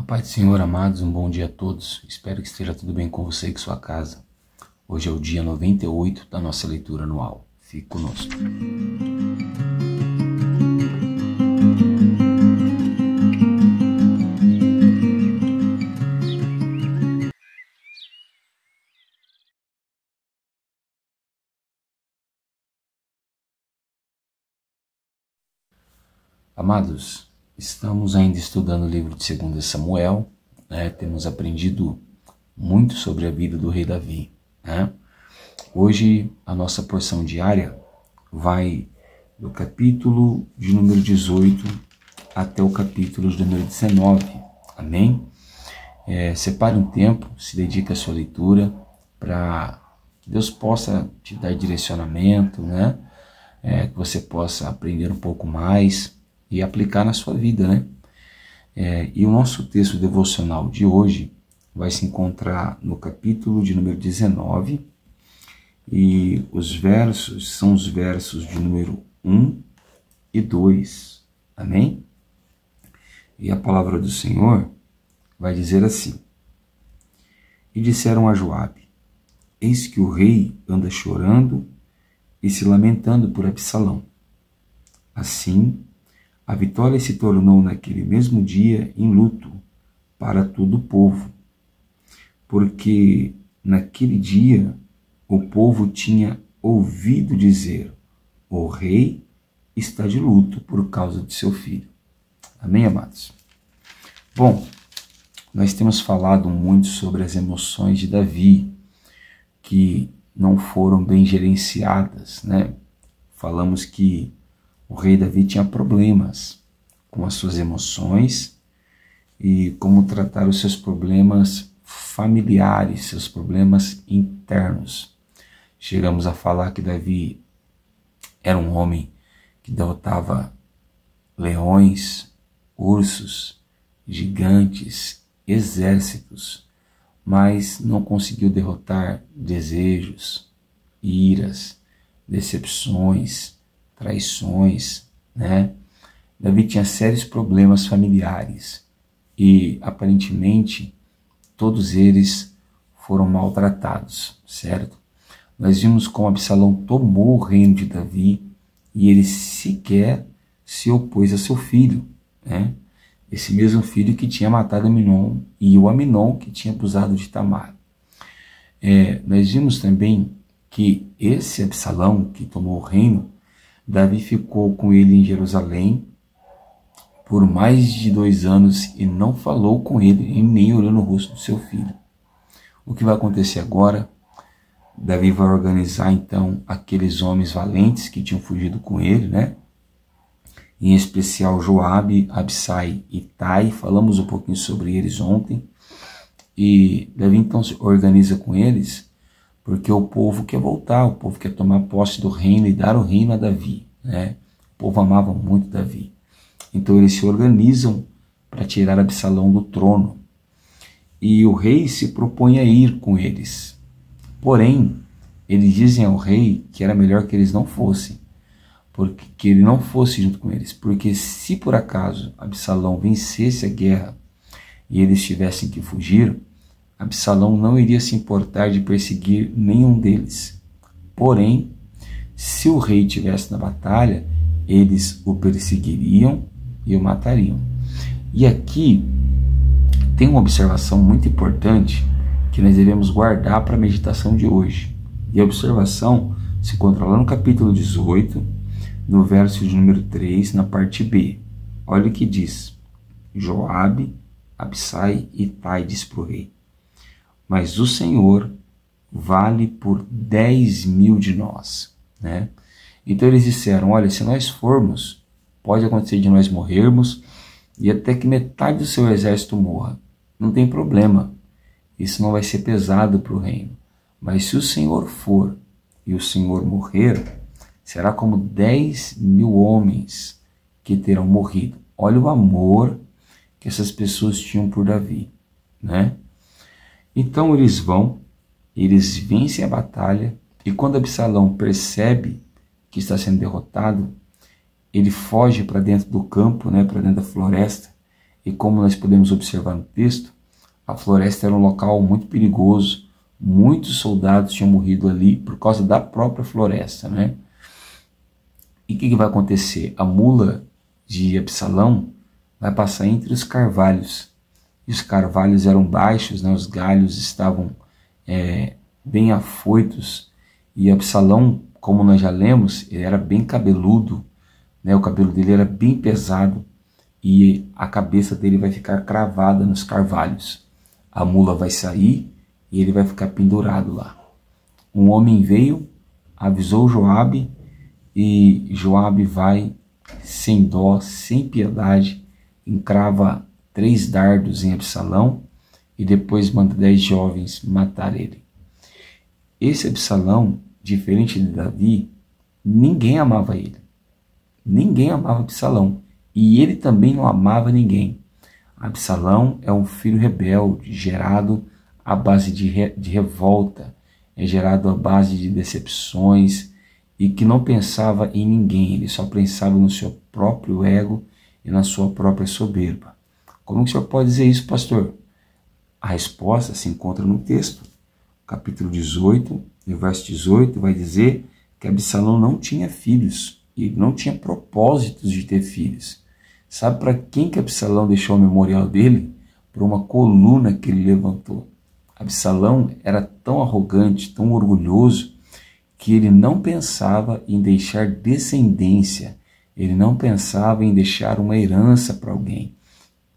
Pai do Senhor, amados, um bom dia a todos. Espero que esteja tudo bem com você e com sua casa. Hoje é o dia 98 da nossa leitura anual. Fique conosco. Amados, estamos ainda estudando o livro de 2 Samuel, Temos aprendido muito sobre a vida do rei Davi, Hoje a nossa porção diária vai do capítulo de número 18 até o capítulo de número 19, amém? Separe um tempo, se dedique à sua leitura, para que Deus possa te dar direcionamento, que você possa aprender um pouco mais e aplicar na sua vida, E o nosso texto devocional de hoje vai se encontrar no capítulo de número 19, e os versos são os versos de número 1 e 2, amém? E a palavra do Senhor vai dizer assim: E disseram a Joabe: Eis que o rei anda chorando e se lamentando por Absalão. Assim, a vitória se tornou naquele mesmo dia em luto para todo o povo, porque naquele dia o povo tinha ouvido dizer: o rei está de luto por causa de seu filho. Amém, amados? Bom, nós temos falado muito sobre as emoções de Davi, que não foram bem gerenciadas, Falamos que o rei Davi tinha problemas com as suas emoções e como tratar os seus problemas familiares, seus problemas internos. Chegamos a falar que Davi era um homem que derrotava leões, ursos, gigantes, exércitos, mas não conseguiu derrotar desejos, iras, decepções, traições, Davi tinha sérios problemas familiares e aparentemente todos eles foram maltratados, certo? Nós vimos como Absalão tomou o reino de Davi e ele sequer se opôs a seu filho, Esse mesmo filho que tinha matado Aminon e o Aminon que tinha abusado de Tamar. Nós vimos também que esse Absalão que tomou o reino, Davi ficou com ele em Jerusalém por mais de 2 anos e não falou com ele e nem olhou no rosto do seu filho. O que vai acontecer agora? Davi vai organizar então aqueles homens valentes que tinham fugido com ele, Em especial Joabe, Abissai e Itai. Falamos um pouquinho sobre eles ontem. E Davi então se organiza com eles porque o povo quer voltar, o povo quer tomar posse do reino e dar o reino a Davi, O povo amava muito Davi. Então eles se organizam para tirar Absalão do trono. E o rei se propõe a ir com eles. Porém, eles dizem ao rei que era melhor que eles não fossem, que ele não fosse junto com eles, porque se por acaso Absalão vencesse a guerra e eles tivessem que fugir, Absalão não iria se importar de perseguir nenhum deles. Porém, se o rei estivesse na batalha, eles o perseguiriam e o matariam. E aqui tem uma observação muito importante que nós devemos guardar para a meditação de hoje. E a observação se encontra lá no capítulo 18, no verso de número 3, na parte B. Olha o que diz: Joabe, Abissai e Itai diz para o rei: Mas o Senhor vale por 10.000 de nós. Então eles disseram: olha, se nós formos, pode acontecer de nós morrermos e até que metade do seu exército morra. Não tem problema, isso não vai ser pesado para o reino. Mas se o Senhor for e o Senhor morrer, será como 10.000 homens que terão morrido. Olha o amor que essas pessoas tinham por Davi, Então eles vão, eles vencem a batalha, e quando Absalão percebe que está sendo derrotado, ele foge para dentro do campo, para dentro da floresta, E como nós podemos observar no texto, a floresta era um local muito perigoso. Muitos soldados tinham morrido ali por causa da própria floresta, né? E o que vai acontecer? A mula de Absalão vai passar entre os carvalhos. E os carvalhos eram baixos, né? Os galhos estavam bem afoitos. E Absalão, como nós já lemos, ele era bem cabeludo, né? O cabelo dele era bem pesado e a cabeça dele vai ficar cravada nos carvalhos. A mula vai sair e ele vai ficar pendurado lá. Um homem veio, avisou Joabe, e Joabe vai, sem dó, sem piedade, encrava 3 dardos em Absalão e depois manda 10 jovens matar ele. Esse Absalão, diferente de Davi, ninguém amava ele. Ninguém amava Absalão. E ele também não amava ninguém. Absalão é um filho rebelde, gerado à base de revolta, é gerado à base de decepções, e que não pensava em ninguém, ele só pensava no seu próprio ego e na sua própria soberba. Como que o senhor pode dizer isso, pastor? A resposta se encontra no texto. Capítulo 18, no verso 18, vai dizer que Absalão não tinha filhos, e ele não tinha propósitos de ter filhos. Sabe para quem que Absalão deixou o memorial dele? Para uma coluna que ele levantou. Absalão era tão arrogante, tão orgulhoso, que ele não pensava em deixar descendência, ele não pensava em deixar uma herança para alguém.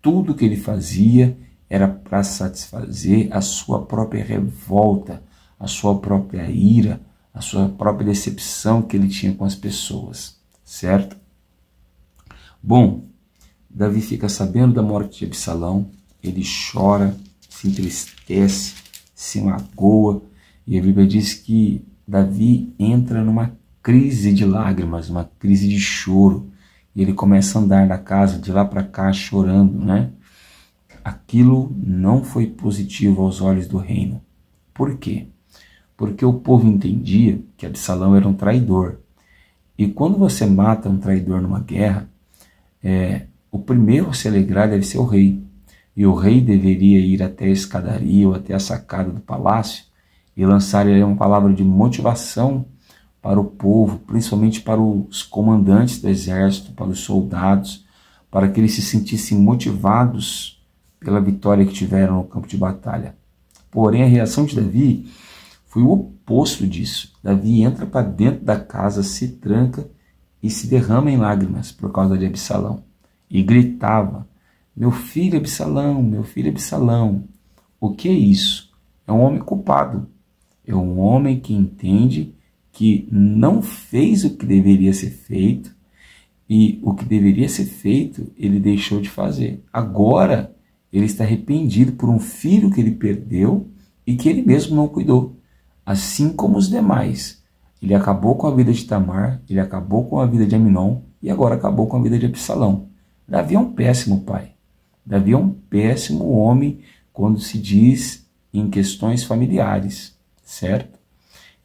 Tudo que ele fazia era para satisfazer a sua própria revolta, a sua própria ira, a sua própria decepção que ele tinha com as pessoas, certo? Bom, Davi fica sabendo da morte de Absalão, ele chora, se entristece, se magoa, e a Bíblia diz que Davi entra numa crise de lágrimas, uma crise de choro, e ele começa a andar da casa de lá para cá chorando, né? Aquilo não foi positivo aos olhos do reino. Por quê? Porque o povo entendia que Absalão era um traidor. E quando você mata um traidor numa guerra, o primeiro a se alegrar deve ser o rei. E o rei deveria ir até a escadaria ou até a sacada do palácio e lançar uma palavra de motivação para o povo, principalmente para os comandantes do exército, para os soldados, para que eles se sentissem motivados pela vitória que tiveram no campo de batalha. Porém, a reação de Davi foi o oposto disso. Davi entra para dentro da casa, se tranca e se derrama em lágrimas por causa de Absalão. E gritava: meu filho Absalão, meu filho Absalão. O que é isso? É um homem culpado. É um homem que entende que não fez o que deveria ser feito, e o que deveria ser feito ele deixou de fazer. Agora ele está arrependido por um filho que ele perdeu e que ele mesmo não cuidou, assim como os demais. Ele acabou com a vida de Tamar, ele acabou com a vida de Aminon e agora acabou com a vida de Absalão. Davi é um péssimo pai. Davi é um péssimo homem quando se diz em questões familiares, certo?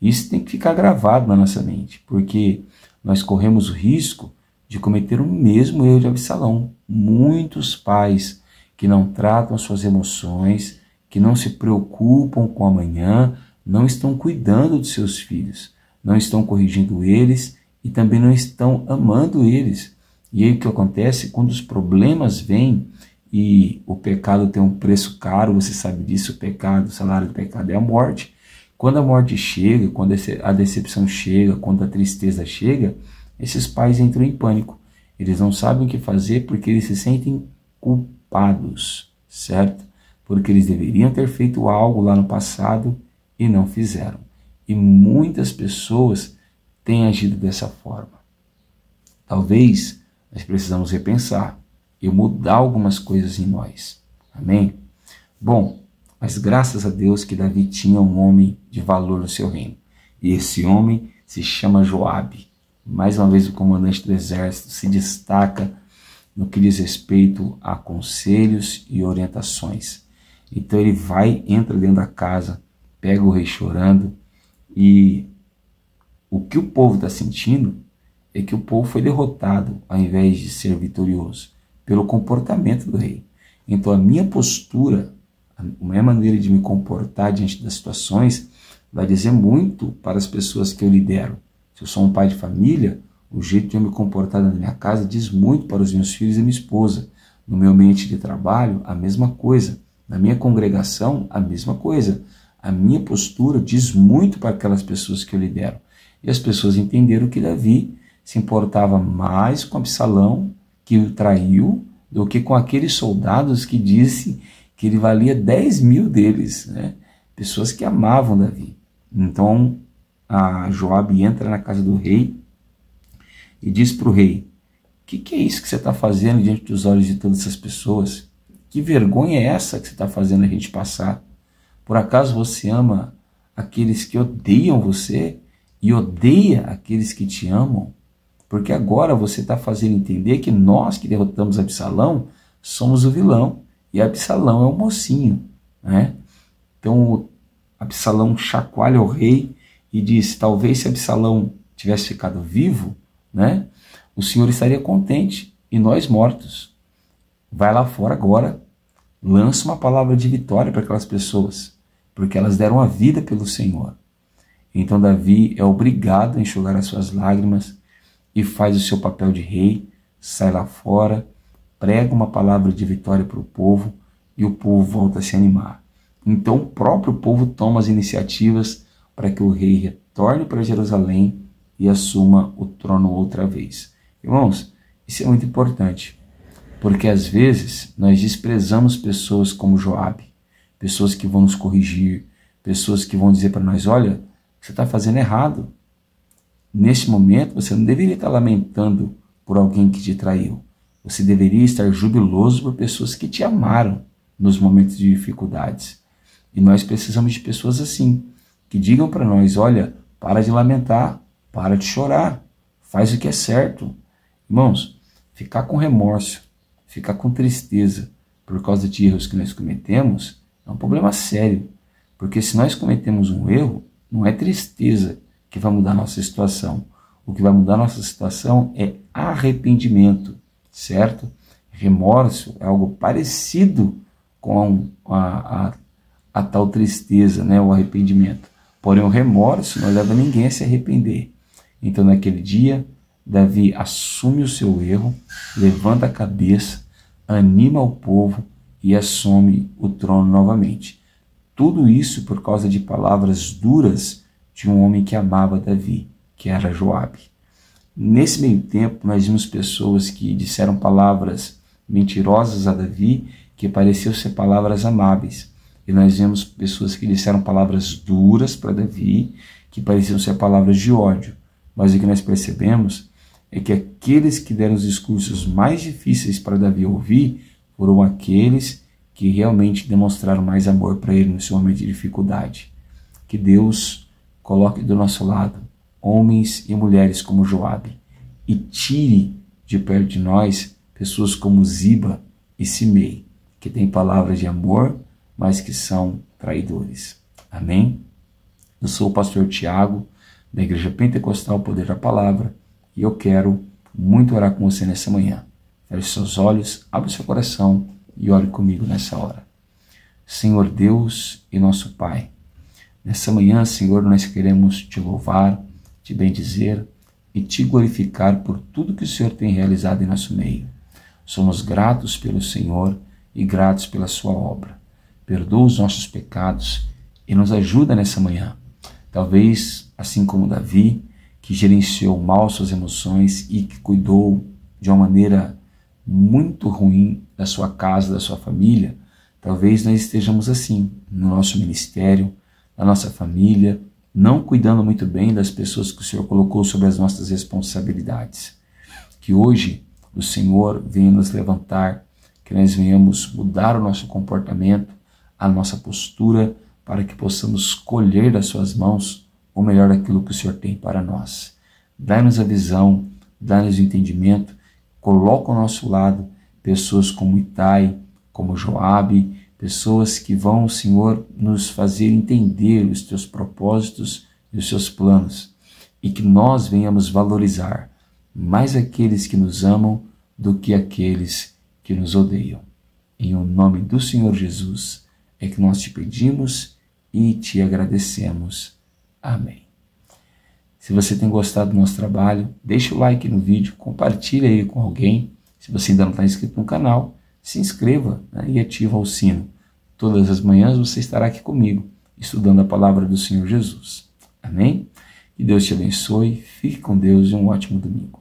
Isso tem que ficar gravado na nossa mente, porque nós corremos o risco de cometer o mesmo erro de Absalão. Muitos pais que não tratam suas emoções, que não se preocupam com amanhã, não estão cuidando de seus filhos, não estão corrigindo eles e também não estão amando eles. E aí o que acontece? Quando os problemas vêm, e o pecado tem um preço caro, você sabe disso, o salário do pecado é a morte. Quando a morte chega, quando a decepção chega, quando a tristeza chega, esses pais entram em pânico. Eles não sabem o que fazer porque eles se sentem culpados, certo? Porque eles deveriam ter feito algo lá no passado e não fizeram. E muitas pessoas têm agido dessa forma. Talvez nós precisamos repensar e mudar algumas coisas em nós. Amém? Bom, mas graças a Deus que Davi tinha um homem de valor no seu reino. E esse homem se chama Joabe. Mais uma vez o comandante do exército se destaca no que diz respeito a conselhos e orientações. Então ele entra dentro da casa, pega o rei chorando, e o que o povo está sentindo é que o povo foi derrotado ao invés de ser vitorioso, pelo comportamento do rei. Então a minha postura, a minha maneira de me comportar diante das situações vai dizer muito para as pessoas que eu lidero. Se eu sou um pai de família, o jeito de eu me comportar na minha casa diz muito para os meus filhos e minha esposa. No meu ambiente de trabalho, a mesma coisa. Na minha congregação, a mesma coisa. A minha postura diz muito para aquelas pessoas que eu lidero. E as pessoas entenderam que Davi se importava mais com Absalão, que o traiu, do que com aqueles soldados que disse que ele valia 10.000 deles, né? Pessoas que amavam Davi. Então, a Joabe entra na casa do rei e diz para o rei: o que é isso que você está fazendo diante dos olhos de todas essas pessoas? Que vergonha é essa que você está fazendo a gente passar? Por acaso você ama aqueles que odeiam você e odeia aqueles que te amam? Porque agora você está fazendo entender que nós que derrotamos Absalão somos o vilão e Absalão é o mocinho, né? Então Absalão chacoalha o rei e diz: talvez se Absalão tivesse ficado vivo, né, o Senhor estaria contente e nós mortos. Vai lá fora agora, lança uma palavra de vitória para aquelas pessoas, porque elas deram a vida pelo Senhor. Então Davi é obrigado a enxugar as suas lágrimas e faz o seu papel de rei, sai lá fora, prega uma palavra de vitória para o povo e o povo volta a se animar. Então o próprio povo toma as iniciativas para que o rei retorne para Jerusalém e assuma o trono outra vez. Irmãos, isso é muito importante, porque às vezes nós desprezamos pessoas como Joabe, pessoas que vão nos corrigir, pessoas que vão dizer para nós: olha, você está fazendo errado. Neste momento você não deveria estar lamentando por alguém que te traiu. Você deveria estar jubiloso por pessoas que te amaram nos momentos de dificuldades. E nós precisamos de pessoas assim, que digam para nós: olha, para de lamentar, para de chorar, faz o que é certo. Irmãos, ficar com remorso, ficar com tristeza por causa de erros que nós cometemos é um problema sério. Porque se nós cometemos um erro, não é tristeza que vai mudar a nossa situação. O que vai mudar a nossa situação é arrependimento, certo? Remorso é algo parecido com a tal tristeza, né? O arrependimento. Porém, o remorso não leva ninguém a se arrepender. Então, naquele dia, Davi assume o seu erro, levanta a cabeça, anima o povo e assume o trono novamente. Tudo isso por causa de palavras duras de um homem que amava Davi, que era Joabe. Nesse meio tempo, nós vimos pessoas que disseram palavras mentirosas a Davi, que pareciam ser palavras amáveis. E nós vemos pessoas que disseram palavras duras para Davi, que pareciam ser palavras de ódio. Mas o que nós percebemos é que aqueles que deram os discursos mais difíceis para Davi ouvir foram aqueles que realmente demonstraram mais amor para ele no seu momento de dificuldade. Que Deus coloque do nosso lado homens e mulheres como Joabe e tire de perto de nós pessoas como Ziba e Simei, que têm palavras de amor, mas que são traidores. Amém? Eu sou o pastor Tiago, da Igreja Pentecostal Poder da Palavra, e eu quero muito orar com você nessa manhã. Feche seus olhos, abra seu coração e ore comigo nessa hora. Senhor Deus e nosso Pai, nessa manhã, Senhor, nós queremos te louvar, te bendizer e te glorificar por tudo que o Senhor tem realizado em nosso meio. Somos gratos pelo Senhor e gratos pela sua obra. Perdoa os nossos pecados e nos ajuda nessa manhã. Talvez, assim como Davi, que gerenciou mal suas emoções e que cuidou de uma maneira muito ruim da sua casa, da sua família, talvez nós estejamos assim no nosso ministério, na nossa família, não cuidando muito bem das pessoas que o Senhor colocou sobre as nossas responsabilidades. Que hoje o Senhor venha nos levantar, que nós venhamos mudar o nosso comportamento, a nossa postura, para que possamos colher das suas mãos o melhor daquilo que o Senhor tem para nós. Dá-nos a visão, dá-nos o entendimento, coloca ao nosso lado pessoas como Itai, como Joabe, pessoas que vão, Senhor, nos fazer entender os teus propósitos e os seus planos, e que nós venhamos valorizar mais aqueles que nos amam do que aqueles que nos odeiam. Em o nome do Senhor Jesus é que nós te pedimos e te agradecemos. Amém. Se você tem gostado do nosso trabalho, deixa o like no vídeo, compartilha ele com alguém. Se você ainda não está inscrito no canal, se inscreva, né, e ativa o sino. Todas as manhãs você estará aqui comigo, estudando a palavra do Senhor Jesus. Amém? Que Deus te abençoe, fique com Deus e um ótimo domingo.